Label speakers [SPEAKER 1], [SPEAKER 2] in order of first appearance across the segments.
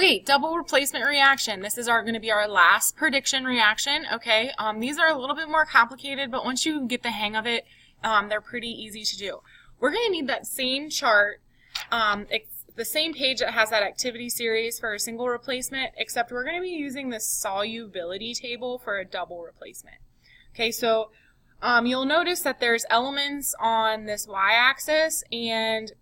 [SPEAKER 1] Okay, double replacement reaction. This is going to be our last prediction reaction, okay? These are a little bit more complicated, but once you get the hang of it, they're pretty easy to do. We're going to need that same chart, the same page that has that activity series for a single replacement, except we're going to be using the solubility table for a double replacement. Okay, so you'll notice that there's elements on this y-axis and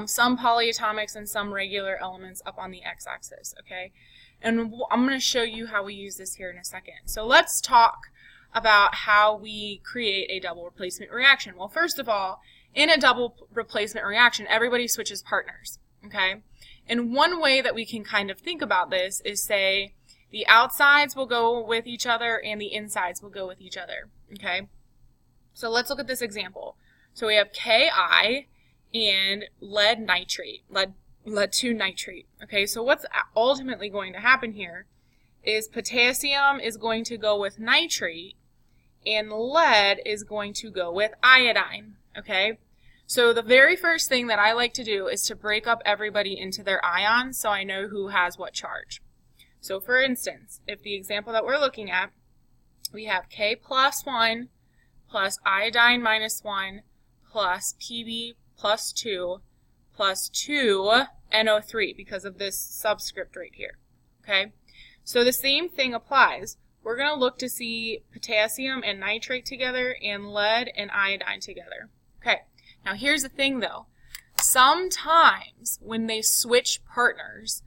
[SPEAKER 1] some polyatomics and some regular elements up on the x-axis, okay? And I'm going to show you how we use this here in a second. So let's talk about how we create a double replacement reaction. Well, first of all, in a double replacement reaction, everybody switches partners, okay? And one way that we can kind of think about this is say the outsides will go with each other and the insides will go with each other, okay? So let's look at this example. So we have Ki and lead nitrate, lead 2 nitrate. Okay, so what's ultimately going to happen here is potassium is going to go with nitrate and lead is going to go with iodine. Okay, so the very first thing that I like to do is to break up everybody into their ions so I know who has what charge. So for instance, if the example that we're looking at, we have K plus 1 plus iodine minus 1 plus Pb plus 2 plus 2 NO3 because of this subscript right here. Okay, so the same thing applies. We're going to look to see potassium and nitrate together and lead and iodine together. Okay, now here's the thing though. Sometimes when they switch partners,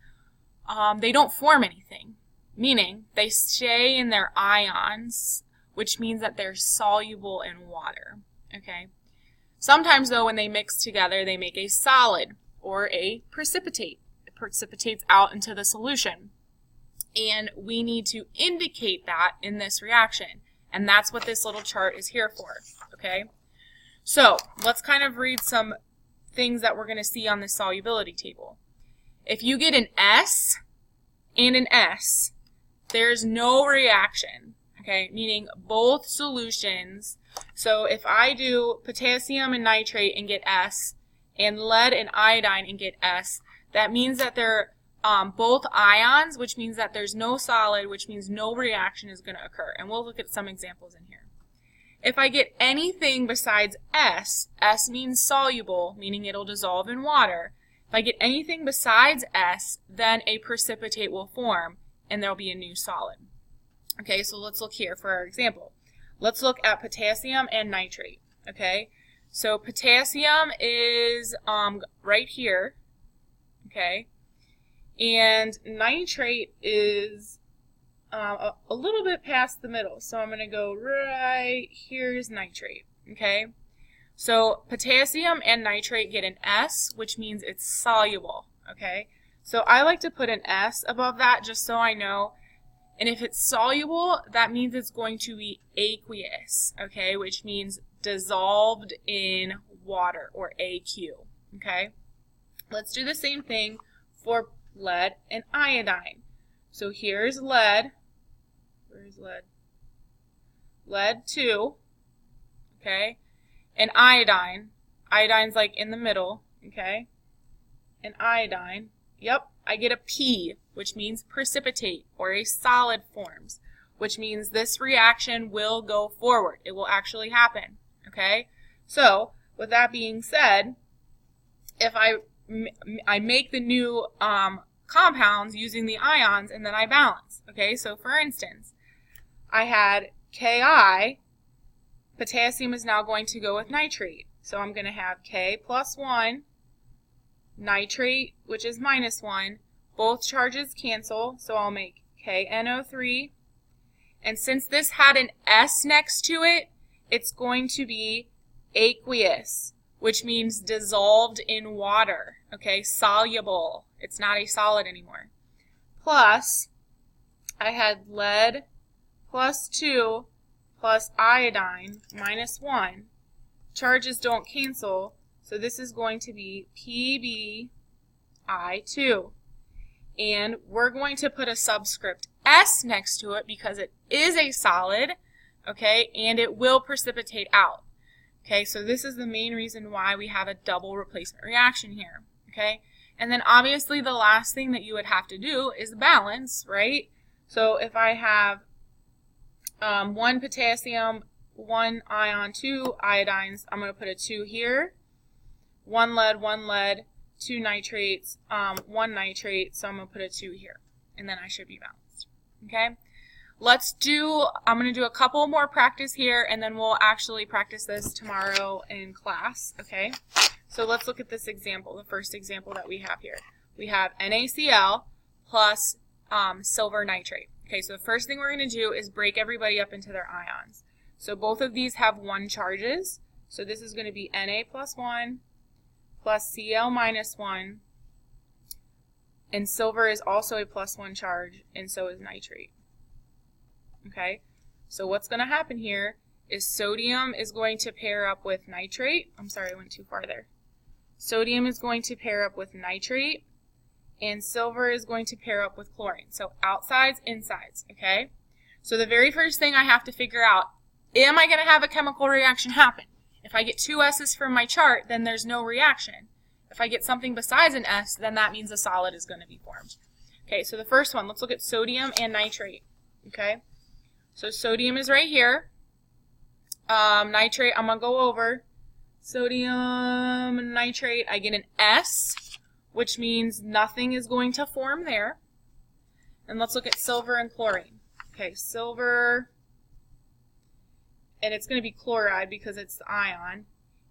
[SPEAKER 1] they don't form anything, meaning they stay in their ions, which means that they're soluble in water. Okay. Sometimes, though, when they mix together, they make a solid or a precipitate. It precipitates out into the solution. And we need to indicate that in this reaction. And that's what this little chart is here for. Okay? So, let's kind of read some things that we're going to see on this solubility table. If you get an S and an S, there's no reaction. Okay? Meaning both solutions. So if I do potassium and nitrate and get S, and lead and iodine and get S, that means that they're both ions, which means that there's no solid, which means no reaction is going to occur. And we'll look at some examples in here. If I get anything besides S, S means soluble, meaning it'll dissolve in water. If I get anything besides S, then a precipitate will form, and there'll be a new solid. Okay, so let's look here for our example. Let's look at potassium and nitrate, okay? So potassium is right here, okay? And nitrate is a little bit past the middle. So I'm going to go right here's nitrate, okay? So potassium and nitrate get an S, which means it's soluble, okay? So I like to put an S above that just so I know. And if it's soluble, that means it's going to be aqueous, okay, which means dissolved in water, or AQ, okay? Let's do the same thing for lead and iodine. So here's lead. Where's lead? Lead 2, okay? And iodine. Iodine's like in the middle, okay? And iodine, yep, I get a P, which means precipitate, or a solid forms, which means this reaction will go forward. It will actually happen, okay? So, with that being said, if I make the new compounds using the ions, and then I balance, okay? So, for instance, I had Ki, potassium is now going to go with nitrate. So, I'm going to have K plus 1, nitrate, which is minus 1, both charges cancel, so I'll make KNO3. And since this had an S next to it, it's going to be aqueous, which means dissolved in water, okay, soluble. It's not a solid anymore. Plus, I had lead plus 2 plus iodine minus 1. Charges don't cancel, so this is going to be PbI2. And we're going to put a subscript S next to it because it is a solid, okay, and it will precipitate out. Okay, so this is the main reason why we have a double replacement reaction here, okay? And then obviously the last thing that you would have to do is balance, right? So if I have 1 potassium, 1 ion, 2 iodines, I'm going to put a 2 here. 1 lead, 2 nitrates, 1 nitrate, so I'm going to put a 2 here. And then I should be balanced. Okay? I'm going to do a couple more practice here, and then we'll actually practice this tomorrow in class. Okay? So let's look at this example, the first example that we have here. We have NaCl plus silver nitrate. Okay, so the first thing we're going to do is break everybody up into their ions. So both of these have 1 charges. So this is going to be Na plus 1 plus Cl minus 1. And silver is also a plus 1 charge, and so is nitrate. Okay, so what's going to happen here is sodium is going to pair up with nitrate. I'm sorry, I went too far there. Sodium is going to pair up with nitrate, and silver is going to pair up with chlorine. So outsides, insides, okay? So the very first thing I have to figure out, am I going to have a chemical reaction happen? If I get 2 S's from my chart, then there's no reaction. If I get something besides an S, then that means a solid is going to be formed. Okay, so the first one, let's look at sodium and nitrate, okay? So sodium is right here. Nitrate, I'm going to go over. Sodium, nitrate, I get an S, which means nothing is going to form there. And let's look at silver and chlorine. Okay, silver, and it's going to be chloride because it's the ion.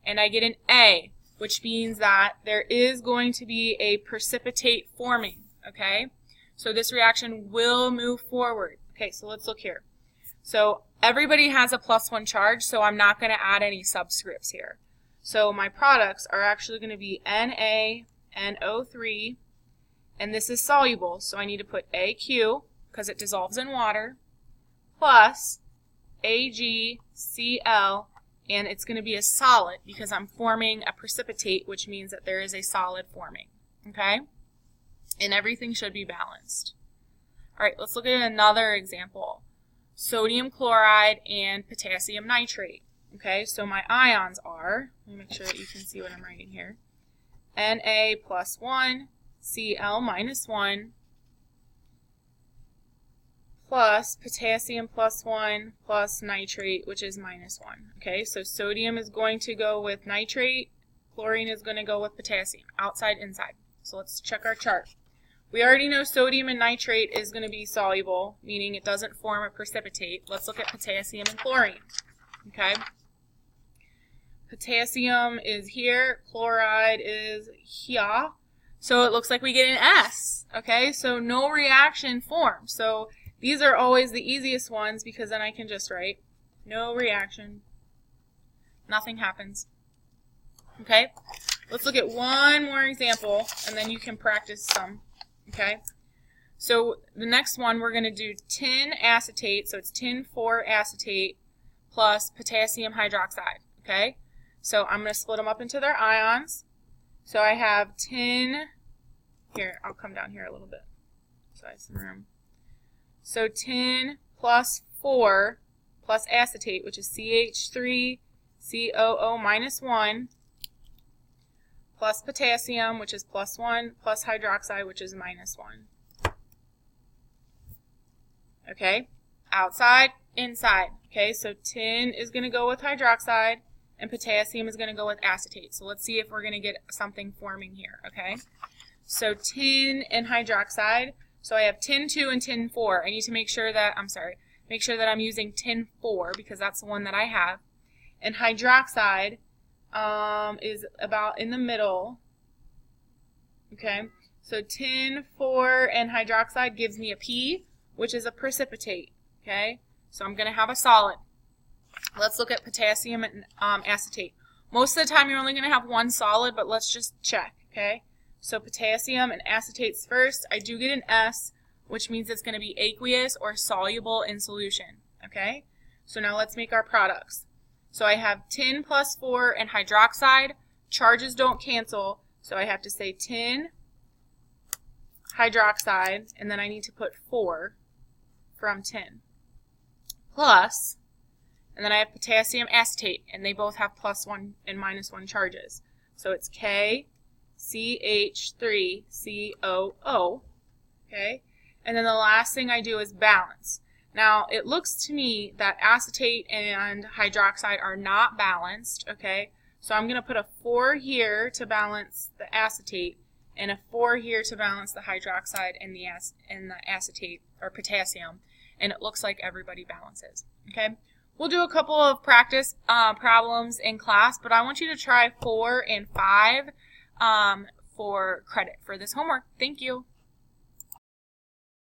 [SPEAKER 1] And I get an A, which means that there is going to be a precipitate forming, okay? So this reaction will move forward. Okay, so let's look here. So everybody has a plus 1 charge, so I'm not going to add any subscripts here. So my products are actually going to be NaNO3, and this is soluble, so I need to put AQ, because it dissolves in water, plus AgCl, and it's going to be a solid because I'm forming a precipitate, which means that there is a solid forming, okay? And everything should be balanced. All right, let's look at another example. Sodium chloride and potassium nitrate. Okay, so my ions are, let me make sure that you can see what I'm writing here, Na plus 1, Cl minus 1, plus potassium plus 1 plus nitrate, which is minus 1. Okay, so sodium is going to go with nitrate, chlorine is going to go with potassium, outside, inside. So let's check our chart. We already know sodium and nitrate is going to be soluble, meaning it doesn't form a precipitate. Let's look at potassium and chlorine. Okay, potassium is here, chloride is here, so it looks like we get an S. Okay, so no reaction formed. So these are always the easiest ones because then I can just write no reaction, nothing happens. Okay, let's look at one more example and then you can practice some. Okay, so the next one we're going to do tin acetate, so it's tin 4 acetate plus potassium hydroxide. Okay, so I'm going to split them up into their ions. So I have tin, here, I'll come down here a little bit so I have some room. So tin plus 4 plus acetate, which is CH3COO minus 1, plus potassium, which is plus 1, plus hydroxide, which is minus 1. Okay, outside, inside. Okay, so tin is going to go with hydroxide, and potassium is going to go with acetate. So let's see if we're going to get something forming here, okay? So tin and hydroxide. So I have tin 2 and tin 4. I need to make sure that, make sure that I'm using tin 4 because that's the one that I have. And hydroxide is about in the middle. Okay, so tin 4 and hydroxide gives me a P, which is a precipitate. Okay, so I'm going to have a solid. Let's look at potassium and acetate. Most of the time you're only going to have one solid, but let's just check. Okay, so potassium and acetates first. I do get an S, which means it's going to be aqueous or soluble in solution. Okay, so now let's make our products. So I have tin plus 4 and hydroxide. Charges don't cancel, so I have to say tin hydroxide, and then I need to put 4 from tin. Plus, and then I have potassium acetate, and they both have plus 1 and minus 1 charges. So it's KCl CH3COO. Okay, and then the last thing I do is balance. Now, it looks to me that acetate and hydroxide are not balanced, okay? So I'm going to put a 4 here to balance the acetate and a 4 here to balance the hydroxide and the acetate or potassium, and it looks like everybody balances, okay? We'll do a couple of practice problems in class, but I want you to try 4 and 5 for credit for this homework. Thank you.